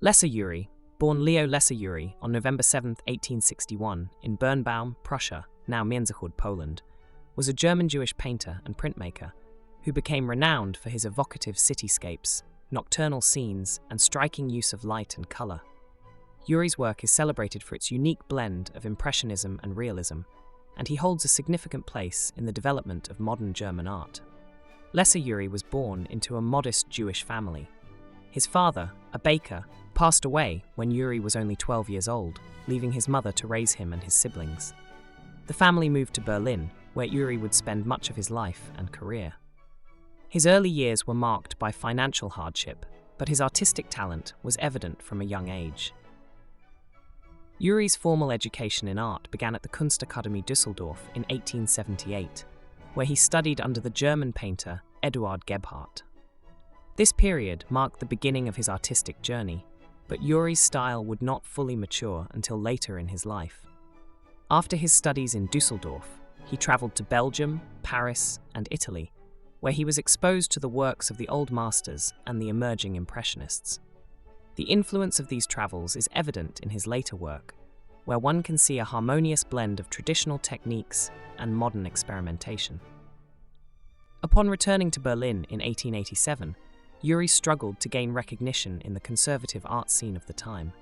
Lesser Uri, born Leo Lesser Uri on November 7, 1861, in Birnbaum, Prussia, now Międzychód, Poland, was a German Jewish painter and printmaker who became renowned for his evocative cityscapes, nocturnal scenes, and striking use of light and color. Uri's work is celebrated for its unique blend of Impressionism and realism, and he holds a significant place in the development of modern German art. Lesser Uri was born into a modest Jewish family. His father, a baker, passed away when Uri was only 12 years old, leaving his mother to raise him and his siblings. The family moved to Berlin, where Uri would spend much of his life and career. His early years were marked by financial hardship, but his artistic talent was evident from a young age. Uri's formal education in art began at the Kunstakademie Düsseldorf in 1878, where he studied under the German painter Eduard Gebhardt. This period marked the beginning of his artistic journey, but Uri's style would not fully mature until later in his life. After his studies in Düsseldorf, he traveled to Belgium, Paris, and Italy, where he was exposed to the works of the old masters and the emerging Impressionists. The influence of these travels is evident in his later work, where one can see a harmonious blend of traditional techniques and modern experimentation. Upon returning to Berlin in 1887, Uri struggled to gain recognition in the conservative art scene of the time.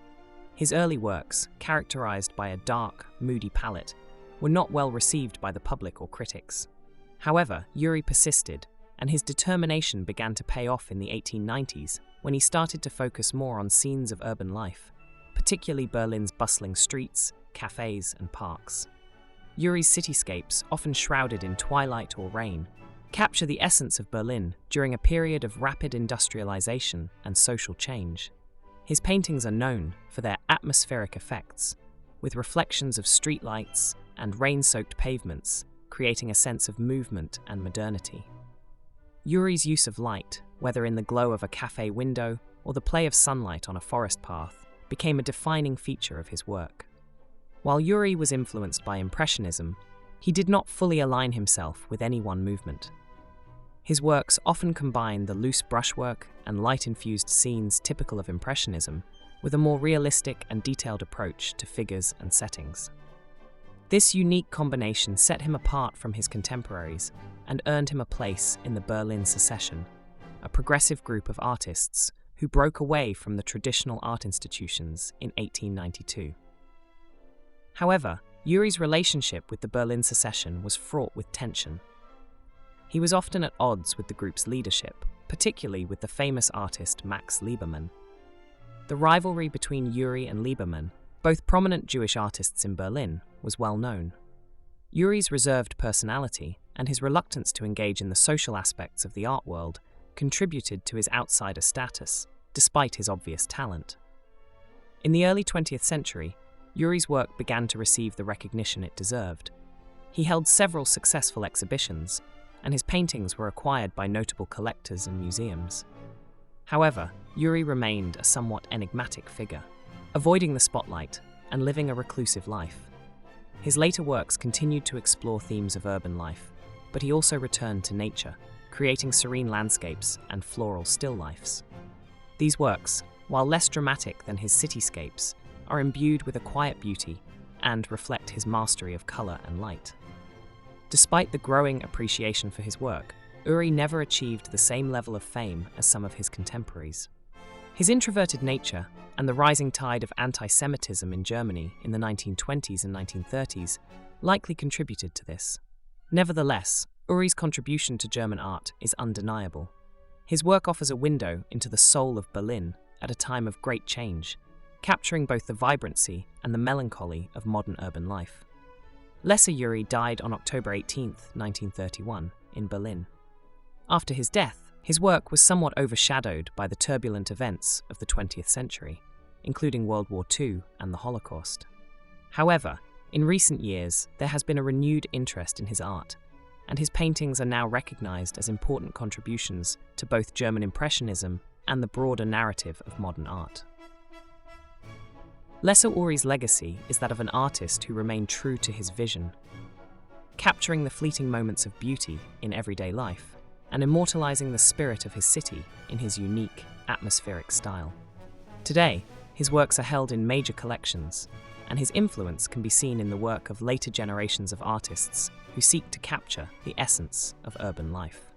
His early works, characterized by a dark, moody palette, were not well received by the public or critics. However, Uri persisted, and his determination began to pay off in the 1890s when he started to focus more on scenes of urban life, particularly Berlin's bustling streets, cafés, and parks. Uri's cityscapes, often shrouded in twilight or rain, capture the essence of Berlin during a period of rapid industrialization and social change. His paintings are known for their atmospheric effects, with reflections of streetlights and rain-soaked pavements, creating a sense of movement and modernity. Uri's use of light, whether in the glow of a cafe window or the play of sunlight on a forest path, became a defining feature of his work. While Uri was influenced by Impressionism, he did not fully align himself with any one movement. His works often combine the loose brushwork and light-infused scenes typical of Impressionism with a more realistic and detailed approach to figures and settings. This unique combination set him apart from his contemporaries and earned him a place in the Berlin Secession, a progressive group of artists who broke away from the traditional art institutions in 1892. However, Uri's relationship with the Berlin Secession was fraught with tension. He was often at odds with the group's leadership, particularly with the famous artist Max Liebermann. The rivalry between Uri and Liebermann, both prominent Jewish artists in Berlin, was well known. Uri's reserved personality and his reluctance to engage in the social aspects of the art world contributed to his outsider status, despite his obvious talent. In the early 20th century, Uri's work began to receive the recognition it deserved. He held several successful exhibitions, and his paintings were acquired by notable collectors and museums. However, Uri remained a somewhat enigmatic figure, avoiding the spotlight and living a reclusive life. His later works continued to explore themes of urban life, but he also returned to nature, creating serene landscapes and floral still lifes. These works, while less dramatic than his cityscapes, are imbued with a quiet beauty and reflect his mastery of color and light. Despite the growing appreciation for his work, Uri never achieved the same level of fame as some of his contemporaries. His introverted nature and the rising tide of anti-Semitism in Germany in the 1920s and 1930s likely contributed to this. Nevertheless, Uri's contribution to German art is undeniable. His work offers a window into the soul of Berlin at a time of great change, capturing both the vibrancy and the melancholy of modern urban life. Lesser Uri died on October 18, 1931, in Berlin. After his death, his work was somewhat overshadowed by the turbulent events of the 20th century, including World War II and the Holocaust. However, in recent years, there has been a renewed interest in his art, and his paintings are now recognized as important contributions to both German Impressionism and the broader narrative of modern art. Lesser Uri's legacy is that of an artist who remained true to his vision, capturing the fleeting moments of beauty in everyday life and immortalizing the spirit of his city in his unique, atmospheric style. Today, his works are held in major collections, and his influence can be seen in the work of later generations of artists who seek to capture the essence of urban life.